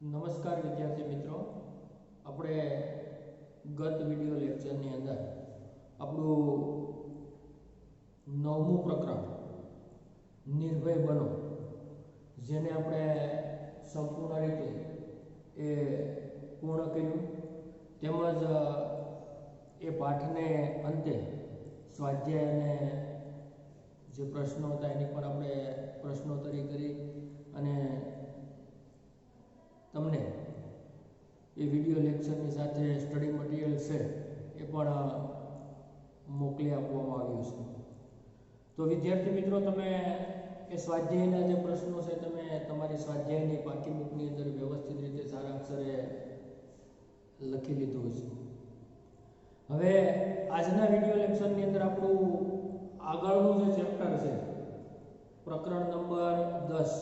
नमस्कार विद्यार्थी मित्रों, अपने गत विडियो लेक्चर ની અંદર આપણું નવમું પ્રકરણ નિર્ભય બનો જેને આપણે સંપૂર્ણ રીતે એ પૂર્ણ કર્યું તેમજ એ પાઠને અંતે સ્વાધ્યાય અને જે પ્રશ્નો હતા એની પણ આપણે પ્રશ્નોત્તરી કરી અને તમને ये वीडियो लेक्चर ની સાથે સ્ટડી મટીરીયલ છે એ પણ મોકલી આપવામાં આવ્યું છે। તો વિદ્યાર્થી મિત્રો, તમે એ સ્વાધ્યાયના જે પ્રશ્નો છે તમે તમારી સ્વાધ્યાયની પાકી બુકની અંદર વ્યવસ્થિત રીતે સારા અક્ષરે લખી લીધું છે। હવે આજના વિડિયો લેક્ચરની અંદર આપણું આગળનું જે ચેપ્ટર છે પ્રકરણ નંબર 10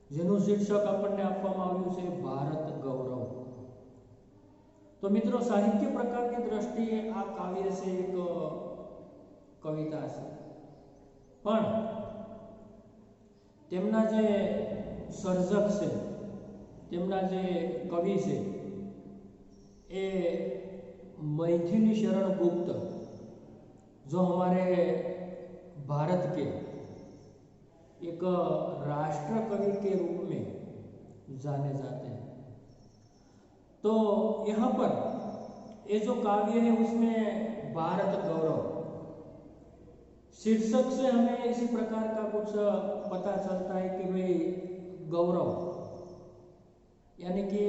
જેનું શીર્ષક આપણને આપવામાં આવ્યું છે ભારત ગૌરવ। તો મિત્રો, સાહિત્ય પ્રકારની દ્રષ્ટિએ આ કાવ્ય છે એક કવિતા છે, પણ તેમના જે સર્જક છે, તેમના જે કવિ છે એ मैथिली शरण गुप्त, जो हमारे भारत के एक राष्ट्र कवि के रूप में जाने जाते हैं। तो यहाँ पर ये जो काव्य है उसमें भारत गौरव शीर्षक से हमें इसी प्रकार का कुछ पता चलता है कि भाई गौरव यानी कि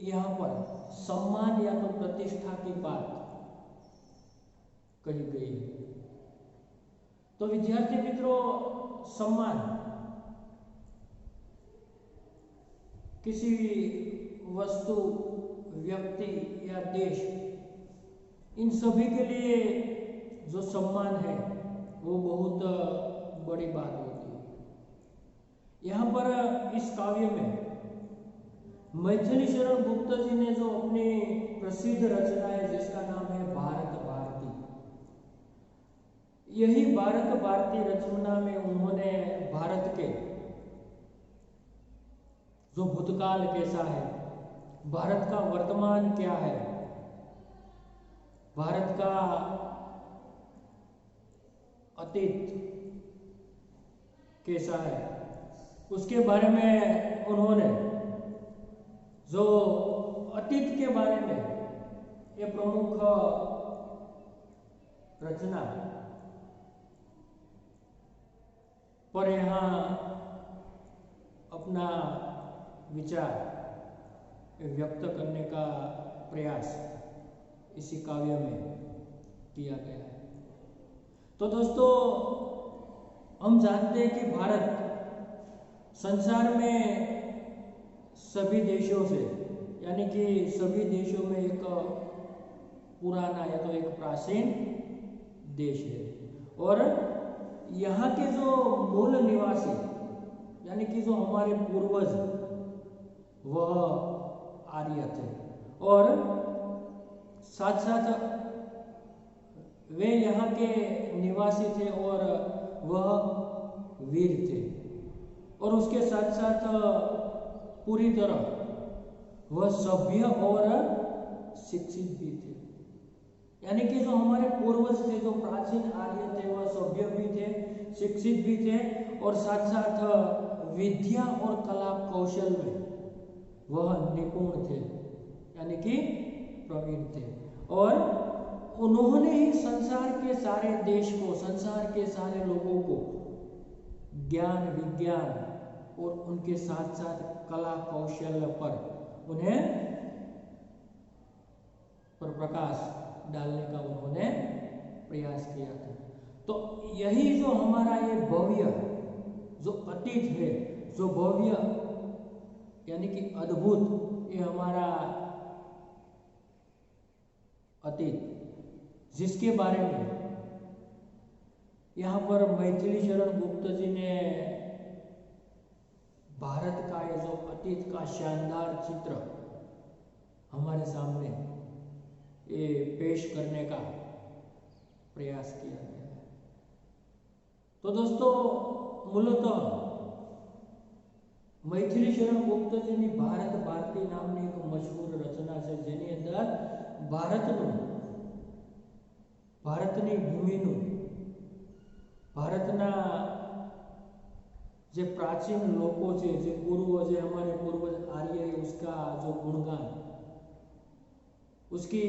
यहाँ पर सम्मान या तो प्रतिष्ठा की बात कही गई है। तो विद्यार्थी मित्रों, सम्मान किसी वस्तु, व्यक्ति या देश, इन सभी के लिए जो सम्मान है वो बहुत बड़ी बात होती है। यहाँ पर इस काव्य में मैथिली शरण गुप्त जी ने जो अपनी प्रसिद्ध रचना है जिसका नाम है भारत भारती, यही भारत भारती रचना में उन्होंने भारत के जो भूतकाल कैसा है, भारत का वर्तमान क्या है, भारत का अतीत कैसा है, उसके बारे में उन्होंने जो अतीत के बारे में ये प्रमुख रचना पर यहाँ अपना विचार व्यक्त करने का प्रयास इसी काव्य में किया गया है। तो दोस्तों, हम जानते हैं कि भारत संसार में सभी देशों से, यानी कि सभी देशों में एक पुराना या तो एक प्राचीन देश है, और यहाँ के जो मूल निवासी यानी कि जो हमारे पूर्वज वह आर्य थे, और साथ साथ वे यहाँ के निवासी थे और वह वीर थे, और उसके साथ साथ पूरी तरह वह सभ्य और शिक्षित भी थे। यानी कि जो हमारे पूर्वज थे, जो प्राचीन आर्य थे, वह सभ्य भी थे, शिक्षित भी थे, और साथ साथ विद्या और कला कौशल में वह निपुण थे, यानी कि प्रवीण थे, और उन्होंने ही संसार के सारे देश को, संसार के सारे लोगों को ज्ञान, विज्ञान और उनके साथ साथ कला कौशल पर उन्हें पर प्रकाश डालने का उन्होंने प्रयास किया था। तो यही जो हमारा ये भव्य जो अतीत है, जो भव्य यानी कि अद्भुत, ये हमारा अतीत, जिसके बारे में यहाँ पर मैथिली शरण गुप्त जी ने भारत का ये जो अतीत का शानदार चित्र हमारे सामने ये पेश करने का प्रयास किया गया है। तो दोस्तों, मूलतः मैथिली शरण गुप्तजीની ભારત ભારતી નામની એક મશહૂર રચના છે, જેની અંદર ભારતની ભૂમિનું, ભારતના જે प्राचीन लोगों से, जो पूर्वज है, हमारे पूर्वज आर्य है, उसका जो गुणगान, उसकी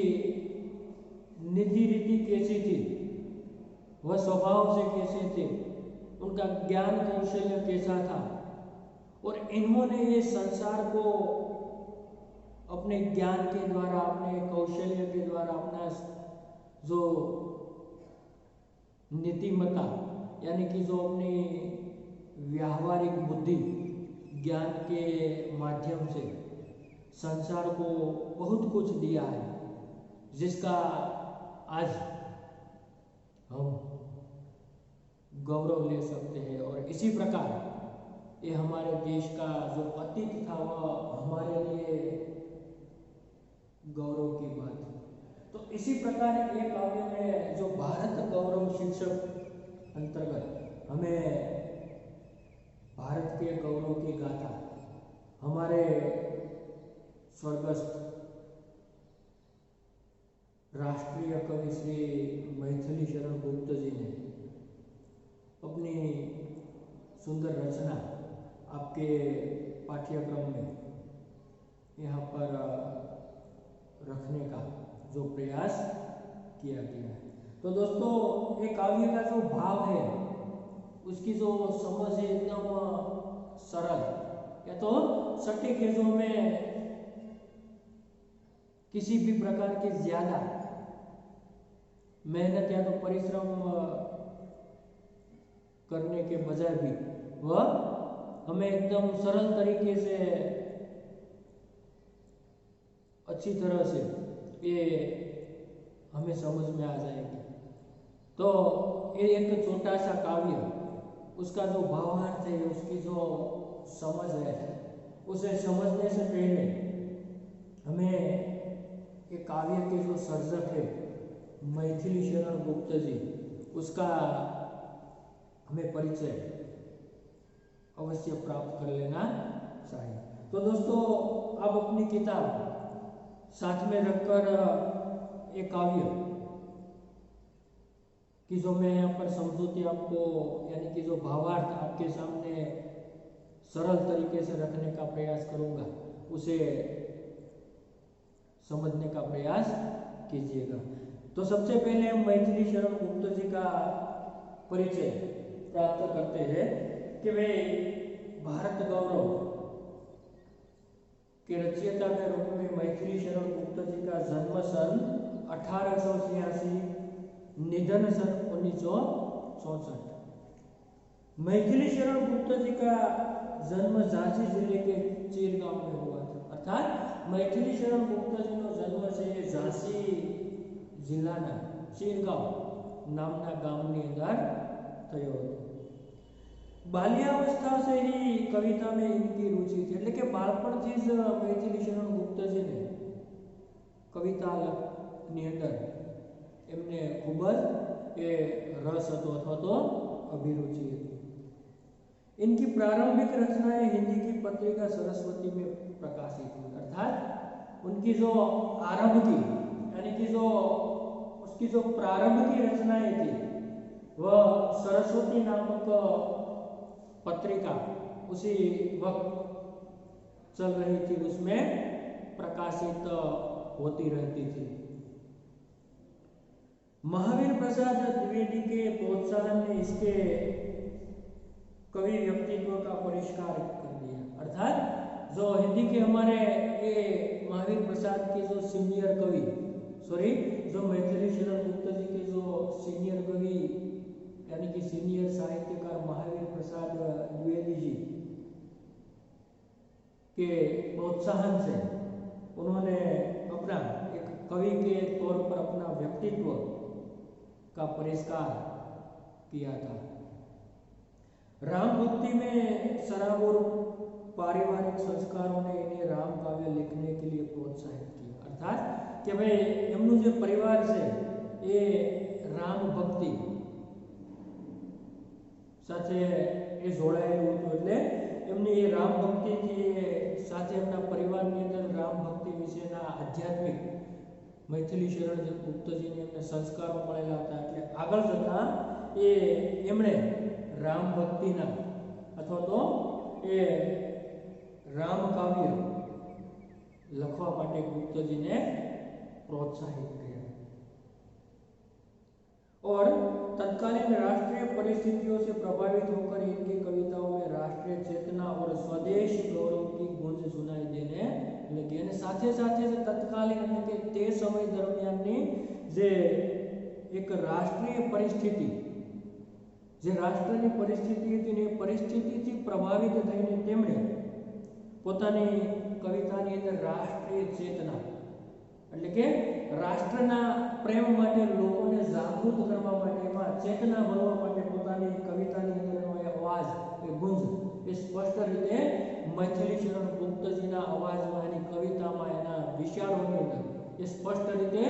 निधि रीति कैसी थी, वह स्वभाव से कैसे थे, उनका ज्ञान कौशल्य कैसा था, और इन्होंने ये संसार को अपने ज्ञान के द्वारा, अपने कौशल्य के द्वारा, अपना जो नीतिमत्ता यानी कि जो अपनी व्यावहारिक बुद्धि ज्ञान के माध्यम से संसार को बहुत कुछ दिया है, जिसका आज हम गौरव ले सकते हैं। और इसी प्रकार ये हमारे देश का जो अतीत था वह हमारे लिए गौरव की बात है। तो इसी प्रकार ये काव्य में जो भारत गौरव शीर्षक अंतर्गत हमें भारत के गौरव की गाथा हमारे स्वर्गस्थ राष्ट्रीय कवि श्री मैथिली शरण गुप्त जी ने अपनी सुंदर रचना आपके पाठ्यक्रम में यहाँ पर रखने का जो प्रयास किया गया है। तो दोस्तों, ये काव्य का जो भाव है, उसकी जो समझ है एकदम सरल या तो सटीक है, जो हमें किसी भी प्रकार की ज्यादा मेहनत या तो परिश्रम करने के बजाय भी वह हमें एकदम सरल तरीके से, अच्छी तरह से ये हमें समझ में आ जाएगी। तो ये एक छोटा सा काव्य, उसका जो भावार्थ है, उसकी जो समझ है, उसे समझने से पहले हमें ये काव्य के जो सर्जक है मैथिली शरण गुप्त जी, उसका हमें परिचय अवश्य प्राप्त कर लेना चाहिए। तो दोस्तों, आप अपनी किताब साथ में रखकर एक काव्य कि जो मैं यहाँ पर समझूती आपको, यानी कि जो भावार्थ आपके सामने सरल तरीके से रखने का प्रयास करूंगा, उसे समझने का प्रयास कीजिएगा। तो सबसे पहले हम मैथिली शरण गुप्त जी का परिचय प्राप्त करते हैं कि वे भारत गौरव के रचयिता के रूप में मैथिली शरण गुप्त जी का जन्म सन 1886, निधन सन 1964। मैथिली शरण गुप्त जी का जन्म झांसी जिले के चीर गांव में हुआ था। अर्थात मैथिली शरण गुप्त जी નો જન્મ છે એ ઝાંસી જિલ્લાના ચીરગાંવ નામના ગામની અંદર થયો હતો। बाल्यावस्था से ही कविता में इनकी रुचि थी, એટલે કે બાળપણથી જ मैथिली शरण गुप्त जी ने कविता ની અંદર એમને ખૂબ જ એ રસ હતો અથવા તો અભિરુચि હતી। इनकी प्रारंभिक रचनाएं हिंदी की पत्रिका सरस्वती में प्रकाशित हुई। अर्थात उनकी जो आरंभ की, यानी कि जो उसकी जो प्रारंभ की रचनाएं थी, वह सरस्वती नामक पत्रिका उसी वक्त चल रही थी, उसमें प्रकाशित होती रहती थी। महावीर प्रसाद द्विवेदी के प्रोत्साहन ने इसके कवि व्यक्तित्व का परिष्कार कर दिया। अर्थात जो हिंदी के हमारे ये महावीर प्रसाद के जो सीनियर कवि, जो मैथिली शरण गुप्त जी के जो सीनियर कवि यानी कि सीनियर साहित्यकार महावीर प्रसाद द्विवेदी जी के प्रोत्साहन से उन्होंने अपना एक कवि के तौर पर अपना व्यक्तित्व का परिष्कार किया था। राम भक्ति में सराबोर पारिवारिक संस्कारों ने इन्हें राम काव्य लिखने के लिए प्रोत्साहित किया। अर्थात कि भाई एमनु जो परिवार से ये राम भक्ति साथे ए जोड़ाયેલું હતું, એટલે એમની એ રામ ભક્તિથી સાથે એમના પરિવારની અંદર રામ ભક્તિ વિશેના આધ્યાત્મિક મૈથિલી શરણ ગુપ્તજીને એમને સંસ્કારો મળેલા હતા, એટલે આગળ જતા એમણે રામ ભક્તિના અથવા તો એ રામ કાવ્ય લખવા માટે गुप्तजी ने प्रोत्साहित किया और तत्कालीन राष्ट्रीय परिस्थितियों से प्रभावित होकर इनकी कविताओं में राष्ट्रीय चेतना और स्वदेश गौरव की गूंज सुनाई देने लगी। અને સાથે સાથે તત્કાલીન એટલે કે તે સમય દરમિયાનની જે એક રાષ્ટ્રીય પરિસ્થિતિ, જે રાષ્ટ્રની પરિસ્થિતિ હતી ને પરિસ્થિતિથી પ્રભાવિત થઈને તેમણે પોતાની કવિતાની અંદર રાષ્ટ્રીય ચેતના એટલે કે રાષ્ટ્રના પ્રેમ માટે લોકોને જાગૃત કરવા માટે એમાં ચેતના ભરવા માટે પોતાની કવિતાની અંદરનો એ અવાજ એ ગુંજ એ સ્પષ્ટ રીતે મૈથિલી શરણ ગુપ્તજીના અવાજમાં એની કવિતામાં એના વિચારોની અંદર એ સ્પષ્ટ રીતે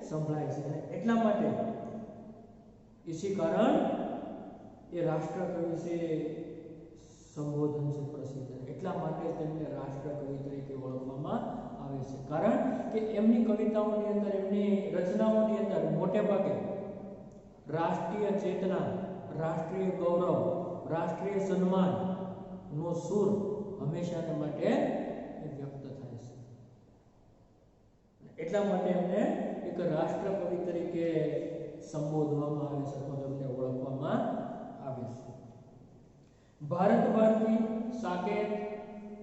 સંભળાય છે। એટલા માટે इसी कारण ये राष्ट्रकवि से संबोधन से प्रसिद्ध है, એટલા માટે તેમને રાષ્ટ્રકવિ તરીકે ઓળખવામાં આવે છે। કારણ કે એમની કવિતાઓની અંદર એમની રચનાઓની અંદર મોટે ભાગે રાષ્ટ્રીય ચેતના, રાષ્ટ્રીય ગૌરવ, રાષ્ટ્રીય સન્માન નો સુર હંમેશાને માટે વ્યક્ત થાય છે। એટલા માટે એમને એક રાષ્ટ્રકવિ તરીકે સંબોધવામાં આવે છે અથવા તેમને ઓળખવામાં આવે છે। भारत भारती, साकेत,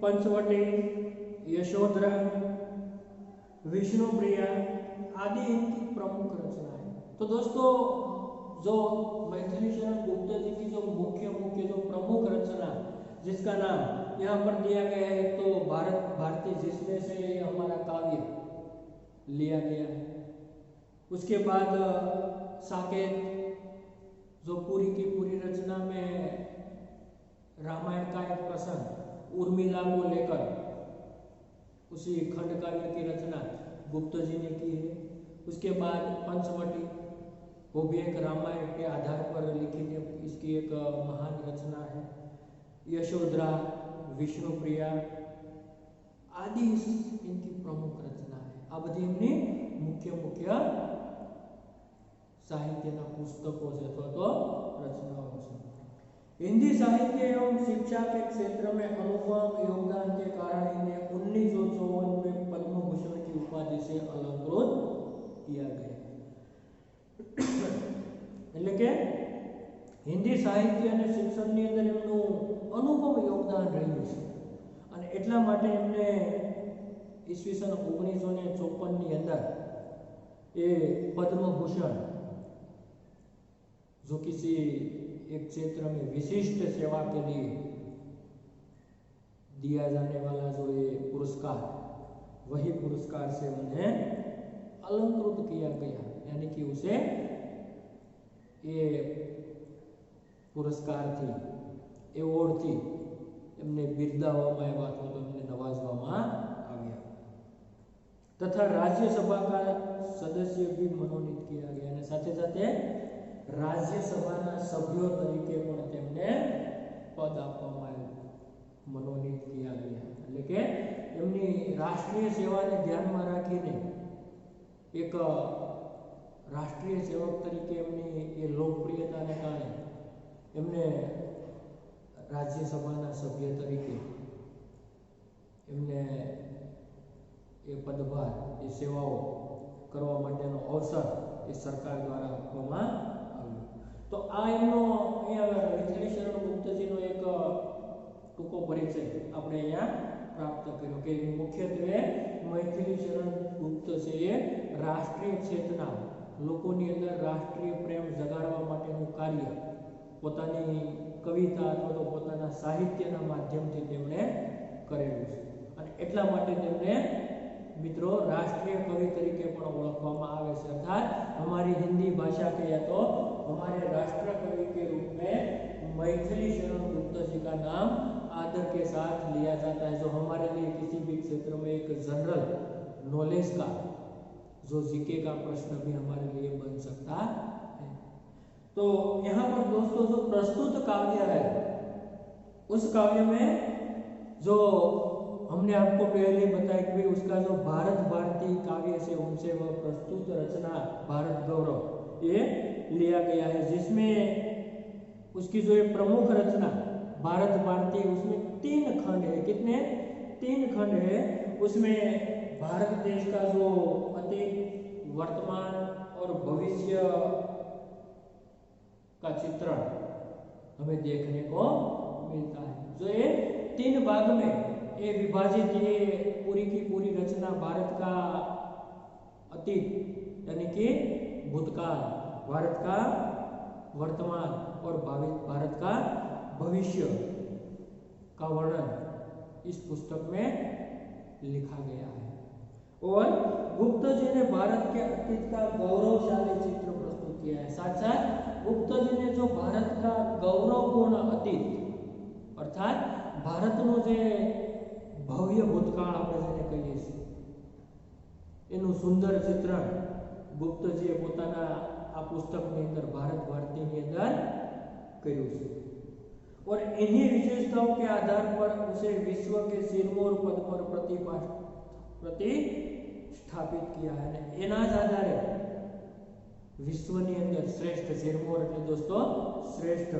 पंचवटी, यशोधरा, विष्णुप्रिया आदि इनकी प्रमुख रचनाएं। तो दोस्तों जो मैथिली शरण गुप्ता जी की जो मुख्य जो प्रमुख रचना जिसका नाम यहाँ पर दिया गया है तो भारत भारती, जिसमें से हमारा काव्य लिया गया है। उसके बाद साकेत जो पूरी की पूरी रचना में रामायण का एक प्रसंग उर्मिला को लेकर उसी खंड काव्य की रचना गुप्त जी ने की है। उसके बाद पंचवटी, वो भी एक रामायण के आधार पर लिखित इसकी एक महान रचना है। यशोधरा, विष्णुप्रिया आदि इनकी प्रमुख रचना है। आ बधी एमनी मुख्य मुख्य साहित्यना पुस्तकों से अथवा तो रचनाओं से। हिंदी साहित्य एवं शिक्षा के क्षेत्र में अनुपम योगदान के कारण इन्हें 1954 में पद्म भूषण की उपाधि से अलंकृत किया गया। એટલે કે હિન્દી સાહિત્ય અને શિક્ષણની અંદર એમનું અનુપમ યોગદાન રહ્યું છે અને એટલા માટે એમને ઈસવીસન 1954 ની અંદર એ પદ્મ ભૂષણ जो किसी एक क्षेत्र में विशिष्ट सेवा के लिए दिया जाने वाला जो ये पुरस्कार, वही पुरस्कार से उन्हें अलंकृत किया गया, यानी कि उसे ये पुरस्कार थी, एवॉर्ड थी एमने बिरदावવામાં આવ્યા અથવા તો એમને નવાજવામાં આવ્યા तथा राज्यसभा का सदस्य भी मनोनीत किया गया અને સાથે સાથે राज्यसभाના સભ્યો તરીકે પણ તેમને પદ આપવામાં આવ્યું, मनोनीत किया गया। એટલે કે એમની રાષ્ટ્રીય સેવાને ધ્યાનમાં રાખીને એક રાષ્ટ્રીય સેવક તરીકે એમની એ લોકપ્રિયતાને કારણે એમને રાજ્યસભાના સભ્ય તરીકે એમને એ પદભાર, એ સેવાઓ કરવા માટેનો અવસર એ સરકાર દ્વારા આપવામાં આવ્યો। તો આ એમનો મૈથિલી શરણ ગુપ્તજીનો એક ટૂંકો પરિચય આપણે અહીંયા પ્રાપ્ત કર્યો કે મુખ્યત્વે મૈથિલી શરણ ગુપ્ત છે એ રાષ્ટ્રીય ચેતના, લોકોની અંદર રાષ્ટ્રીય પ્રેમ જગાડવા માટેનું કાર્ય પોતાની કવિતા અથવા તો પોતાના સાહિત્યના માધ્યમથી તેમણે કરેલું છે અને એટલા માટે તેમને मित्रों राष्ट्रीय कवि तरीके पण ओळखवामां आवे छे। अर्थात हमारी हिंदी भाषा के या तो हमारे राष्ट्र कवि के रूप में मैथिली शरण गुप्त जी का नाम आदर के साथ लिया जाता है, जो हमारे लिए किसी भी क्षेत्र में एक जनरल नॉलेज का जो जीके का प्रश्न भी हमारे लिए बन सकता है। तो यहाँ पर दोस्तों जो प्रस्तुत काव्य है उस काव्य में जो हमने आपको पहले बताया कि भाई उसका जो भारत भारती काव्य से उनसे वह प्रस्तुत रचना भारत गौरव ये लिया गया है, जिसमें उसकी जो एक प्रमुख रचना भारत भारती उसमें 3 खंड है। कितने? 3 खंड है। उसमें भारत देश का जो अतीत, वर्तमान और भविष्य का चित्रण हमें देखने को मिलता है। जो ये 3 भाग में ये विभाजित, ये पूरी की पूरी रचना भारत का अतीत यानी कि भूतकाल, भारत का वर्तमान और भारत का भविष्य का वर्णन इस पुस्तक में लिखा गया है। और गुप्त जी ने भारत के अतीत का गौरवशाली चित्र प्रस्तुत किया है। साथ साथ गुप्त जी ने जो भारत का गौरवपूर्ण अतीत अर्थात भारतનો જે ભવ્ય ભૂતકાળ આપણે જેને કહીએ છીએ એનું સુંદર ચિત્રણ ગુપ્તજીએ પોતાના આ પુસ્તકની અંદર ભારત ભારતીની અંદર કર્યું છે। और इन्हीं विशेषताओं के आधार पर उसे विश्व के सिरमौर पद पर प्रतिष्ठापित किया है। एना ज आधारे विश्वની અંદર શ્રેષ્ઠ સિરમૌર એટલે दोस्तों श्रेष्ठ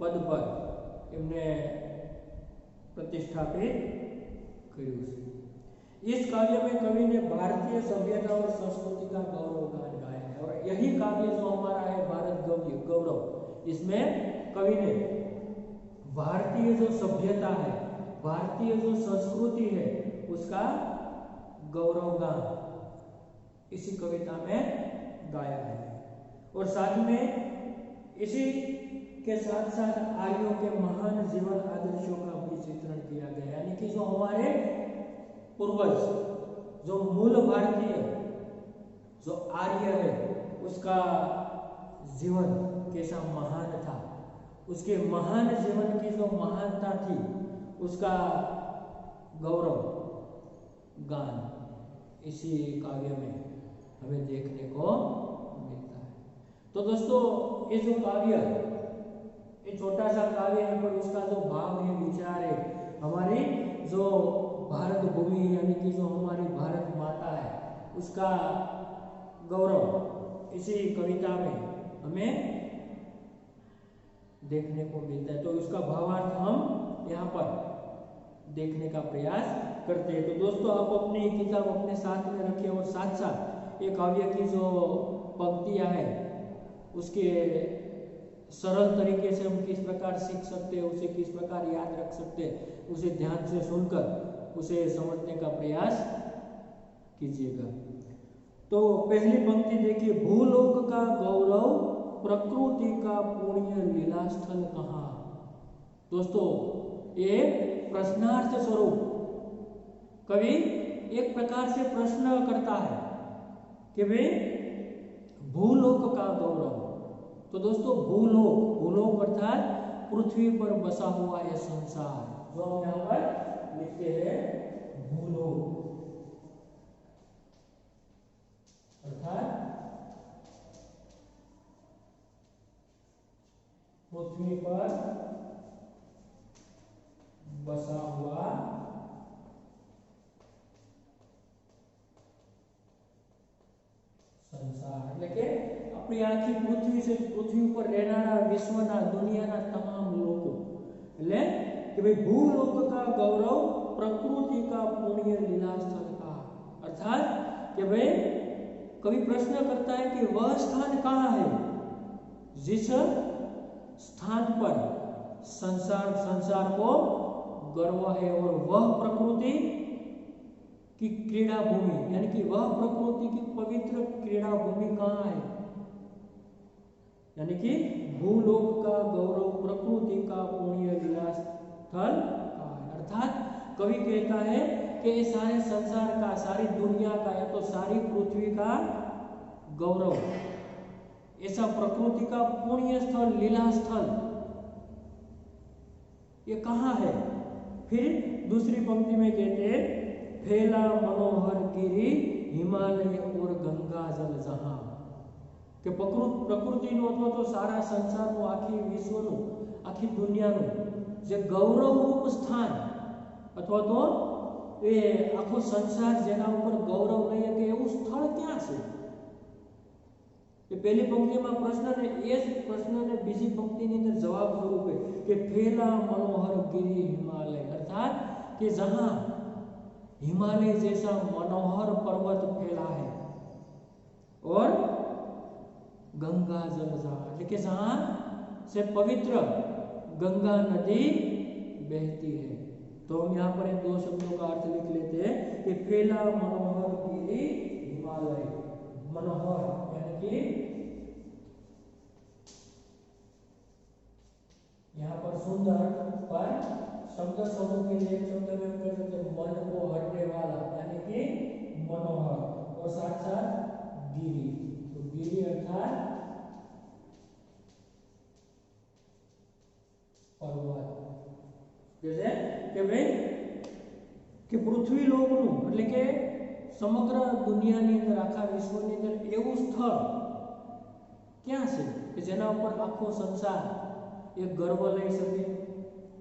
पद पर એમને प्रतिष्ठापित કર્યું છે। इस काव्य में कवि ने भारतीय सभ्यता और संस्कृति का गौरवगान गाया है। और यही काव्य जो हमारा है भारत गौरव, इसमें कवि ने भारतीय जो सभ्यता है, भारतीय जो संस्कृति है, उसका गौरवगान इसी कविता में गाया है। और साथ में इसी के साथ साथ आर्यों के महान जीवन आदर्शों का भी चित्रण किया गया। यानी कि जो हमारे पूर्वज, जो मूल भारतीय जो आर्य है, उसका जीवन कैसा महान था, उसके महान जीवन की जो महानता थी, उसका गौरव गान इसी काव्य में हमें देखने को मिलता है। तो दोस्तों ये जो काव्य, ये छोटा सा काव्य है, पर उसका जो भाव है, विचार है, हमारी जो भारत भूमि यानी कि जो हमारी भारत माता है, उसका गौरव इसी कविता में हमें देखने को मिलता है। तो उसका भावार्थ हम यहाँ पर देखने का प्रयास करते हैं। तो दोस्तों आप अपनी किताब अपने साथ में रखें और साथ साथ ये काव्य की जो पंक्तियाँ हैं उसके सरल तरीके से हम किस प्रकार सीख सकते हैं, उसे किस प्रकार याद रख सकते हैं, उसे ध्यान से सुनकर उसे समझने का प्रयास कीजिएगा। तो पहली पंक्ति देखिए, भूलोक का गौरव प्रकृति का पुण्य लीलास्थल कहाँ। दोस्तों ये प्रश्नार्थ स्वरूप कवि एक प्रकार से प्रश्न करता है कि भाई भूलोक का गौरव। तो दोस्तों भूलोक, भूलोक अर्थात पृथ्वी पर बसा हुआ यह संसार, जो हम यहाँ पर लिखते हैं भूलोक अर्थात पृथ्वी पर बसा हुआ संसार એટલે કે આપણી આખી પૃથ્વી છે, પૃથ્વી ઉપર રહેનારા વિશ્વના દુનિયાના તમામ લોકો, એટલે कि भाई भूलोक का गौरव प्रकृति का पुण्य लीलास्थल का, अर्थात कि भाई कवि प्रश्न करता है कि वह स्थान कहाँ है जिस स्थान पर संसार को गर्व है, और वह प्रकृति की क्रीड़ा भूमि यानी कि वह प्रकृति की पवित्र क्रीड़ा भूमि कहाँ है, यानी कि भूलोक का गौरव प्रकृति का पुण्य लीलास्थल का। अर्थात कवि कहता है कि ये सारे संसार का, सारी दुनिया का या तो सारी पृथ्वी का गौरव, ऐसा प्रकृति का पुण्य स्थल, लीला स्थल ये कहाँ है। फिर दूसरी पंक्ति में कहते हैं, फैला मनोहर गिरी हिमालय और गंगा जल जहाँ, કે પ્રકૃતિનું અથવા તો સારા સંસારનું, આખી વિશ્વનું, આખી દુનિયાનું જે ગૌરવરૂપ સ્થાન અથવા તો એ આખો સંસાર જેના ઉપર ગૌરવ લઈ શકે એવું સ્થળ ક્યાં છે? એ પહેલી પંક્તિમાં પ્રશ્ન ને એ જ પ્રશ્નને બીજી પંક્તિની અંદર જવાબ સ્વરૂપે કે ફેલા મનોહર गिरी हिमालय, अर्थात कि जहां हिमालय जैसा मनोहर पर्वत फैला है और गंगा जल जहां, એટલે કે जहां से पवित्र गंगा नदी बहती है। तो हम यहाँ पर इन दो शब्दों का अर्थ लिख लेते हैं कि फैला मनोहर गिरी हिमालय, मनोहर यानी कि यहाँ पर सुंदर, पर शब्द समूह के लिए एक शब्द में हम कह सकते हैं मन को हरने वाला यानी कि मनोहर, और साथ साथ गिरी। तो गिरी अर्थात पर्वत, जैसे कि भाई कि पृथ्वी लोकનું એટલે કે સમગ્ર દુનિયાની અંદર આખા વિશ્વની અંદર એવું સ્થળ ક્યાં છે કે જેના ઉપર આખો સંસાર એક ગર્વ લઈ શકે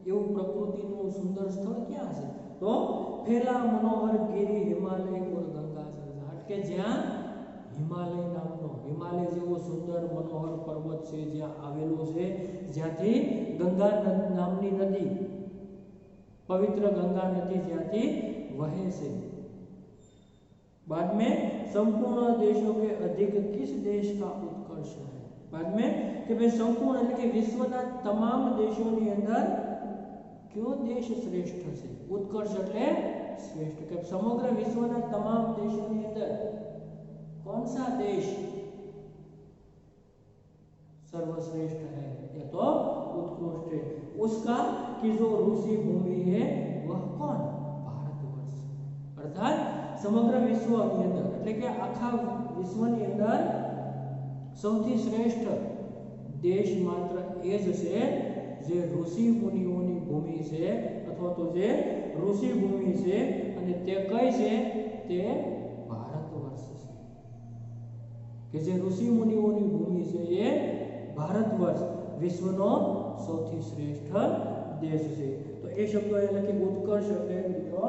એવું પ્રકૃતિનું સુંદર સ્થળ ક્યાં છે? તો ફેલા મનોહર गिरी हिमालय और गंगा जल जहां, કે જ્યાં હિમાલય નામનો હિમાલય જેવો સુંદર મનોહર પર્વત છે જ્યાં આવેલો છે, જ્યાંથી ગંગા નામની નદી, पवित्र गंगा नदी ज्यांथी वहे से। बाद में संपूर्ण देशों के अधिक किस देश का उत्कर्ष है? बाद में कि भाई संपूर्ण એટલે કે વિશ્વના તમામ દેશોની અંદર કયો દેશ શ્રેષ્ઠ છે? ઉત્કર્ષ એટલે શ્રેષ્ઠ, કે સમગ્ર વિશ્વના તમામ દેશોની અંદર कौन सा देश सर्वश्रेष्ठ है या तो उत्कृष्ट है? उसका कि जो ऋषि भूमि है वह कौन? भारतवर्ष। अर्थात समग्र विश्वની અંદર એટલે કે આખા વિશ્વની અંદર સૌથી શ્રેષ્ઠ દેશ માત્ર એ જ છે જે ઋષિ મુનિઓની ભૂમિ છે અથવા તો જે ઋષિ ભૂમિ છે, અને તે કઈ છે? તે ભારતવર્ષ છે, કે જે ઋષિ મુનિઓની ભૂમિ છે એ ભારતવર્ષ વિશ્વનો સૌથી શ્રેષ્ઠ દેશ છે। તો એ શબ્દો એ લખી ઉત્કર્ષ એટલે મિત્રો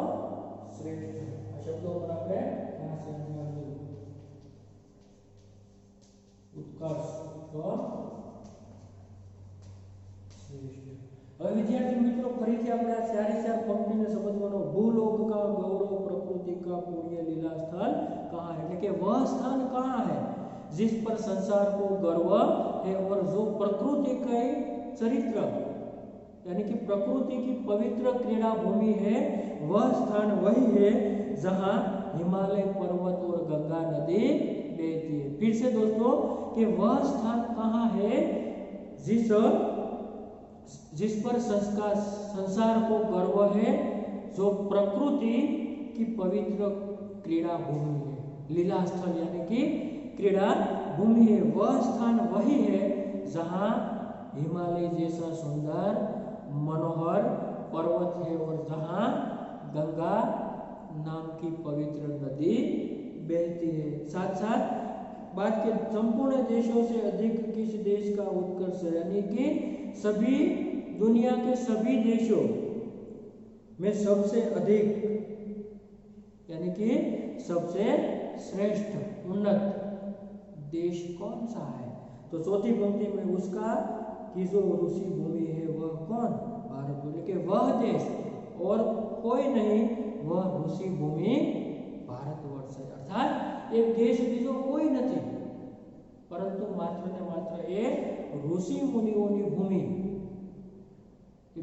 શ્રેષ્ઠ। આ શબ્દો પર આપણે ખાસ ધ્યાન રાખવું। ઉત્કર્ષ તો શ્રેષ્ઠ। હવે વિદ્યાર્થી મિત્રો ફરીથી આપણે આ ચારે ચાર પંક્તિને સમજવાનો। भूलोक का गौरव, प्रकृति का पुण्य, लीला स्थल कहाँ है? એટલે કે वह स्थान कहाँ है जिस पर संसार को गर्व है और जो प्रकृति के चरित्र यानी कि प्रकृति की पवित्र क्रीड़ा भूमि है, वह स्थान वही है जहां हिमालय पर्वत और गंगा नदी बहती है। फिर से दोस्तों कि वह स्थान कहाँ है जिस पर संसार को गर्व है, जो प्रकृति की पवित्र क्रीड़ा भूमि है। लीला स्थल यानी कि क्रीड़ा भूमि है, वह स्थान वही है जहां हिमालय जैसा सुंदर मनोहर पर्वत है और जहां गंगा नाम की पवित्र नदी बहती है। साथ साथ बात के संपूर्ण देशों से अधिक किस देश का उत्कर्ष है? यानी कि सभी दुनिया के सभी देशों में सबसे अधिक यानी कि सबसे श्रेष्ठ उन्नत देश कौन सा है? तो चौथी पंक्ति में उसका कि जो ऋषि भूमि है वह कौन? भारत। बोले कि वह देश और कोई नहीं, वह ऋषि भूमि भारतवर्ष है। अर्थात एक देश बीजो कोई नहीं परंतु मात्र ने मात्र ए ऋषि मुनिओनी भूमि,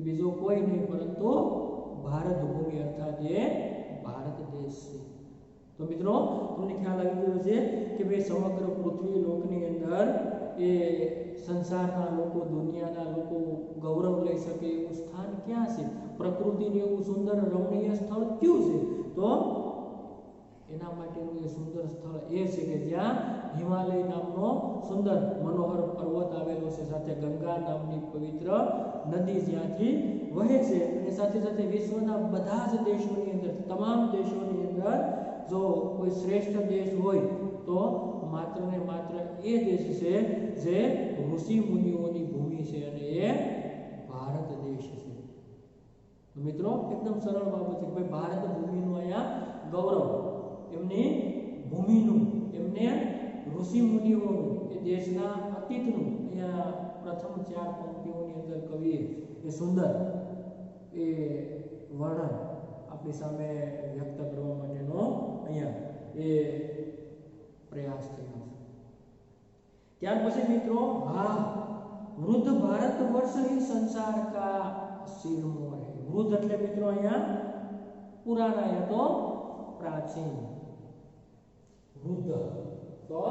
बीजो कोई नहीं परंतु भारत भूमि अर्थात ये भारत देश है। तो मित्रों તમને ખ્યાલ આવી ગયો છે કે ભાઈ સમગ્ર પૃથ્વી લોકની અંદર એ સંસારના લોકો, દુનિયાના લોકો ગૌરવ લઈ શકે એવું સ્થાન ક્યાં છે? પ્રકૃતિનું એવું સુંદર રમણીય સ્થળ કયું છે? તો એના માટેનું એ સુંદર સ્થળ એ છે કે જ્યાં હિમાલય નામનો સુંદર મનોહર પર્વત આવેલો છે, સાથે ગંગા નામની પવિત્ર નદી જ્યાંથી વહે છે, અને સાથે સાથે વિશ્વના બધા જ દેશોની અંદર, તમામ દેશોની અંદર જો કોઈ શ્રેષ્ઠ દેશ હોય તો માત્ર ને માત્ર એ દેશ છે જે ઋષિ મુનિઓની ભૂમિ છે, અને એ ભારત દેશ છે। મિત્રો એકદમ સરળ બાબત છે કે ભાઈ ભારત ભૂમિનું અહીંયા ગૌરવ, એમની ભૂમિનું, એમને ઋષિ મુનિઓનું, એ દેશના અતીતનું અહીંયા પ્રથમ 4 પંક્તિઓની અંદર કવિએ એ સુંદર એ વર્ણન આપણી સામે વ્યક્ત કરવા માટેનો અહીંયા એ પ્રયાસ થયો છે। ત્યાર પછી મિત્રો હા वृद्ध भारत वर्ष ही संसार का सिरमौर है। वृद्ध એટલે મિત્રો અહીંયા પુરાના या तो प्राचीन, वृद्ध तो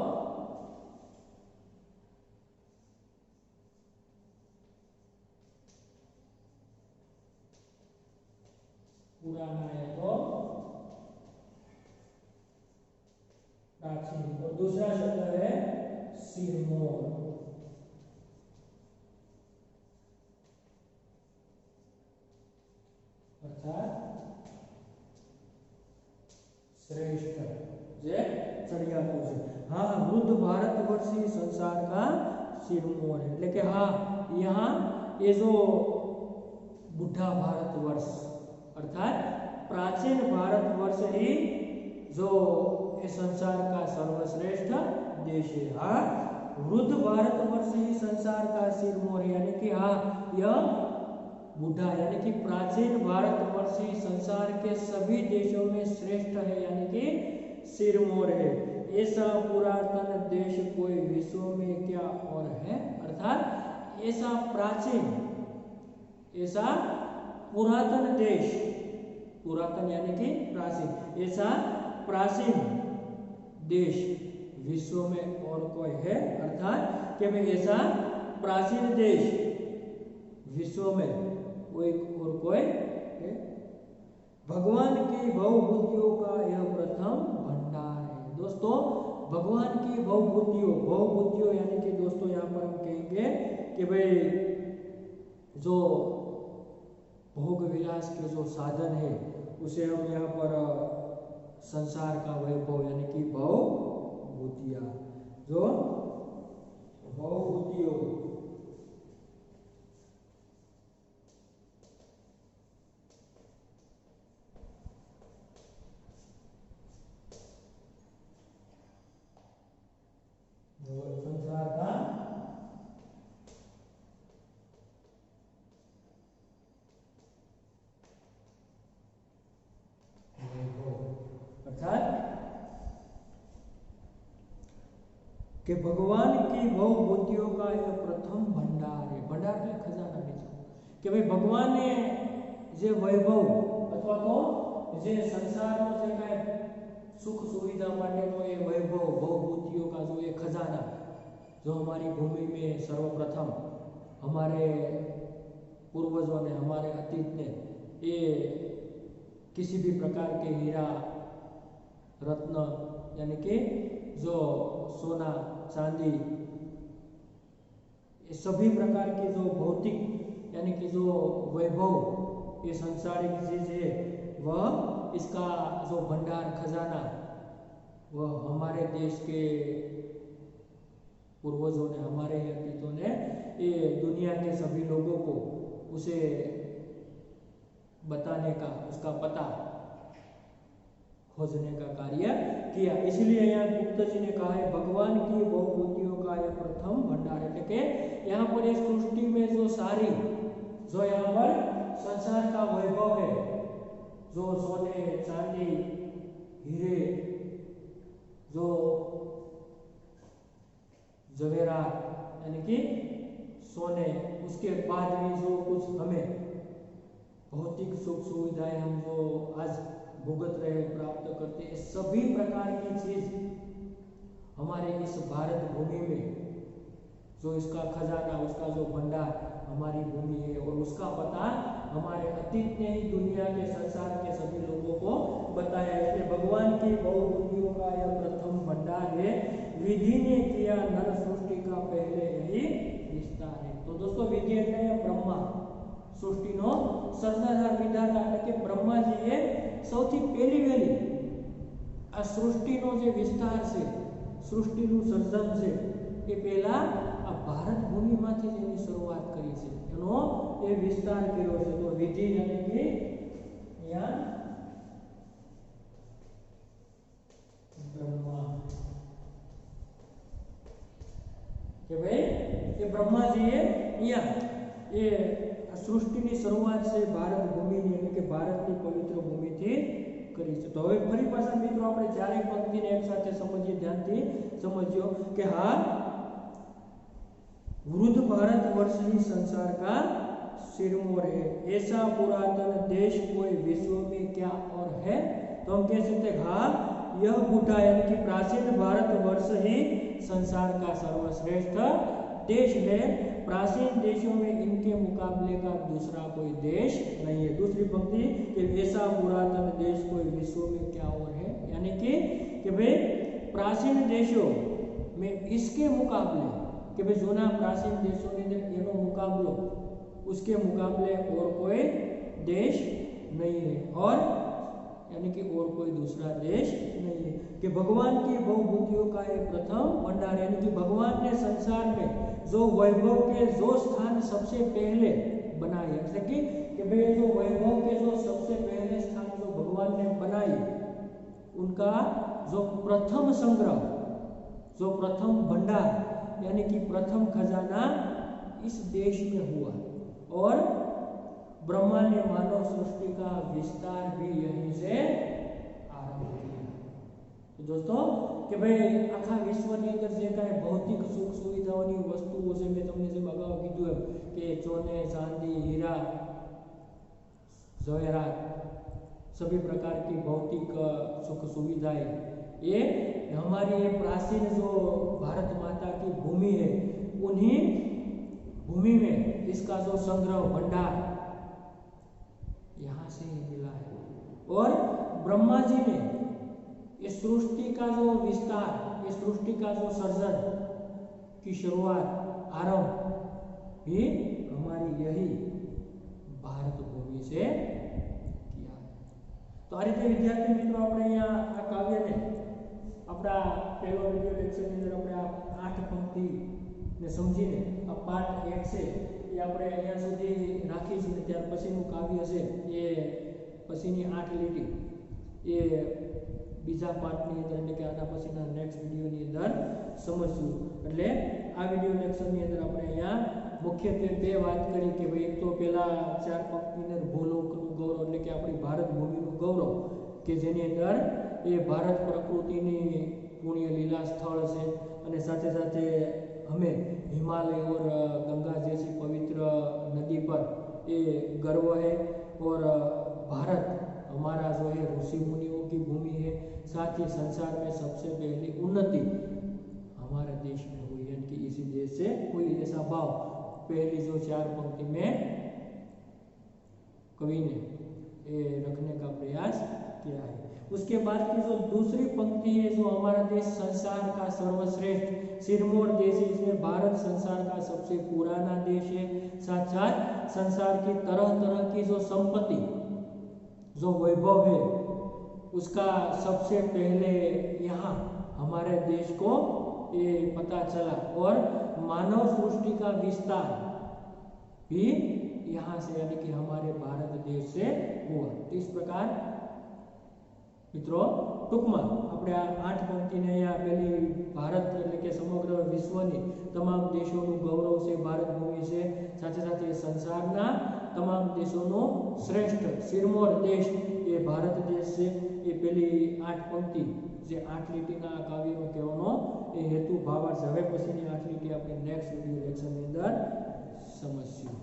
पुराना या तो प्राचीन, और दूसरा शब्द है सिरमौर, अर्थात श्रेष्ठ जे चढ़ियाતું છે। हाँ वृद्ध भारत वर्ष ही संसार का सिरमौर है, એટલે કે हाँ यहाँ ये जो बुढ़ा भारत वर्ष अर्थात प्राचीन भारत वर्ष ही जो ये संसार का सर्वश्रेष्ठ देश है। हाँ वृद्ध भारत वर्ष ही संसार का सिरमौर है, यानी कि हाँ यह बुढ़ा यानी कि प्राचीन भारत वर्ष ही संसार के सभी देशों में श्रेष्ठ है, यानी कि सिरमौर है। ऐसा पुरातन देश कोई विश्व में क्या और है, अर्थात ऐसा प्राचीन, ऐसा पुरातन देश, पुरातन यानी कि प्राचीन, ऐसा प्राचीन देश विश्व में और कोई है, अर्थात कि भाई ऐसा प्राचीन देश विश्व में कोई और कोई है। भगवान की भवभूतियों का यह प्रथम भंडार है। दोस्तों भगवान की भवभूतियों यानी कि दोस्तों यहाँ पर हम कहेंगे कि भाई जो भोग विलास के जो साधन है उसे हम यहाँ पर संसार का वैभव यानी कि भवभूतियाँ, जो भवभूतियों संसार का अर्थात कि भगवान की भवभूतियों का यह प्रथम भंडार है। भंडार એટલે ખજાના મિત્રો કે ભાઈ ભગવાને જે વૈભવ અથવા તો જે સંસારનો જે કાંઈ सुख सुविधा माटेनो ये वैभव भवभूतियों का जो ये खजाना जो हमारी भूमि में सर्वप्रथम हमारे पूर्वजों ने, हमारे अतीत ने ये किसी भी प्रकार के हीरा रत्न यानी कि जो सोना चांदी ये सभी प्रकार के जो भौतिक यानी कि जो वैभव ये सांसारिक चीज है वह इसका जो भंडार खजाना वह हमारे देश के पूर्वजों ने, हमारे अतीतों ने ये दुनिया के सभी लोगों को उसे बताने का, उसका पता खोजने का कार्य किया। इसलिए यहाँ गुप्त जी ने कहा है भगवान की भवभूतियों का यह प्रथम भंडार है, कि यहाँ पर इस सृष्टि में जो सारी जो यहाँ पर संसार का वैभव है, जो सोने चांदी हीरे जो जवेरात यानी कि सोने, उसके बाद भी जो कुछ हमें भौतिक सुख सुविधाएं हम जो आज भुगत रहे प्राप्त करते हैं, सभी प्रकार की चीज हमारे इस भारत भूमि में जो इसका खजाना, उसका जो भंडार हमारी भूमि है और उसका पता हमारे अतीत ने ही दुनिया के संसार के सभी लोगों को बताया। इसलिए भगवान की भवभूतियों का यह प्रथम भंडार है, विधि ने किया नर सृष्टि का पहले यही विस्तार है। तो दोस्तों विधि એટલે ब्रह्मा સૃષ્ટિનો સર્જનાર વિધાતા એટલે કે બ્રહ્માજીએ સૌથી પહેલી વહેલી આ સૃષ્ટિનો જે વિસ્તાર છે, સૃષ્ટિનું સર્જન છે એ પહેલા આ ભારત ભૂમિમાંથી જ એની શરૂઆત કરી છે, એનો એ વિસ્તાર કર્યો છે। તો વિધિ એટલે કે અહીંયા એ સૃષ્ટિની શરૂઆત છે ભારત ભૂમિની એટલે કે ભારતની પવિત્ર ભૂમિથી કરી છે. તો હવે ફરી પાછા મિત્રો આપણે ચારેય પંક્તિને એક સાથે સમજીએ, ધ્યાનથી समझियो कि हाँ वृद्ध भारतवर्ष ही संसार का सिरमौर है, ऐसा पुरातन देश कोई विश्व में क्या और है. तो हम कह सकते हैं हाँ यह बूढ़ा यानी कि प्राचीन भारतवर्ष ही संसार का सर्वश्रेष्ठ देश है. प्राचीन देशों में इनके मुकाबले का दूसरा कोई देश नहीं है. दूसरी पंक्ति कि ऐसा पुरातन देश कोई विश्व में क्या और है, यानी कि भाई प्राचीन देशों में इसके मुकाबले कि भाई जूना प्राचीन देशों ने एनो मुकाबलो उसके मुकाबले और कोई देश नहीं है, और यानी कि और कोई दूसरा देश नहीं है. कि भगवान की बहुबुद्धियों का एक प्रथम भंडार, यानी कि भगवान ने संसार में जो वैभव के जो स्थान सबसे पहले बनाए, मतलब कि भाई जो वैभव के जो सबसे पहले स्थान जो भगवान ने बनाए उनका जो प्रथम संग्रह, जो प्रथम भंडार यानी कि प्रथम खजाना इस देश में हुआ, और ब्रह्मा ने मानव सृष्टि का विस्तार भी यहीं से आरंभ किया. तो दोस्तों कि भाई आखा विश्वની અંદર જે કાંઈ ભૌતિક સુખ સુવિધાઓની વસ્તુઓ છે, મેં તમને જેમ અગાઉ કીધું એમ કે સોને ચાંદી हीरा जवेरात सभी प्रकार की भौतिक सुख सुविधाएं ये हमारी ये प्राचीन जो भारत माता की भूमि है उन्हीं भूमि में इसका जो संग्रह भंडार यहाँ से ही मिला है. और ब्रह्मा जी ने इस सृष्टि का जो विस्तार, इस सृष्टि का जो सर्जन की शुरुआत आरंभ भी हमारी यही भारत भूमि से किया है. तो आ रीते विद्यार्थी मित्रों अपने यहाँ आ काव्य ने अपना पहलो वीडियो लेक्चर ની અંદર આપણે આ 8 પંક્તિ ને સમજીને આ પાઠ 1 છે એ આપણે અહીંયા સુધી રાખીશું, ને ત્યાર પછીનું કાવ્ય છે એ પછીની 8 લીટી એ બીજા પાઠની અંદર એટલે કે આના પછીના નેક્સ્ટ વિડિયોની અંદર સમજશું. એટલે આ વિડિયો લેક્ચરની અંદર આપણે અહીંયા મુખ્યત્વે બે વાત કરી કે ભાઈ એક તો પહેલા 4 પંક્તિની અંદર ભૂલોકનું ગૌરવ એટલે કે આપણી ભારત ભૂમિનું ગૌરવ કે જેની અંદર એ ભારત પ્રકૃતિની પુણ્ય લીલા સ્થળ છે, અને સાથે સાથે हमें हिमालय और गंगा जैसी पवित्र नदी पर ये गर्व है, और भारत हमारा जो है ऋषि मुनियों की भूमि है. साथ ही संसार में सबसे पहली उन्नति हमारे देश में हुई, यानी कि इसी देश से हुई, ऐसा भाव पहली जो 4 पंक्ति में कवि ने ये रखने का प्रयास किया है. उसके बाद की जो दूसरी पंक्ति है जो हमारा देश संसार का सर्वश्रेष्ठ सिरमौर देश है, इसमें भारत संसार का सबसे पुराना देश है. साथ साथ संसार की तरह तरह की जो संपत्ति जो वैभव है उसका सबसे पहले यहाँ हमारे देश को ये पता चला, और मानव सृष्टि का विस्तार भी यहाँ से यानी कि हमारे भारत देश से हुआ. तो इस प्रकार मित्रों टूंकમાં આપણે આ 8 પંક્તિને અહીંયા પેલી ભારત એટલે કે સમગ્ર વિશ્વની તમામ દેશોનું ગૌરવ છે ભારત ભૂમિ છે, સાથે સાથે સંસારના તમામ દેશોનો શ્રેષ્ઠ સિરમૌર દેશ એ ભારત દેશ છે. એ પેલી 8 પંક્તિ જે 8 લીટીના કાવ્યનો કહેવાનો એ હેતુ ભાવાર્થ. હવે પછીની 8 લીટી આપણે નેક્સ્ટ વિડિયો લેક્ચરની અંદર સમજશું.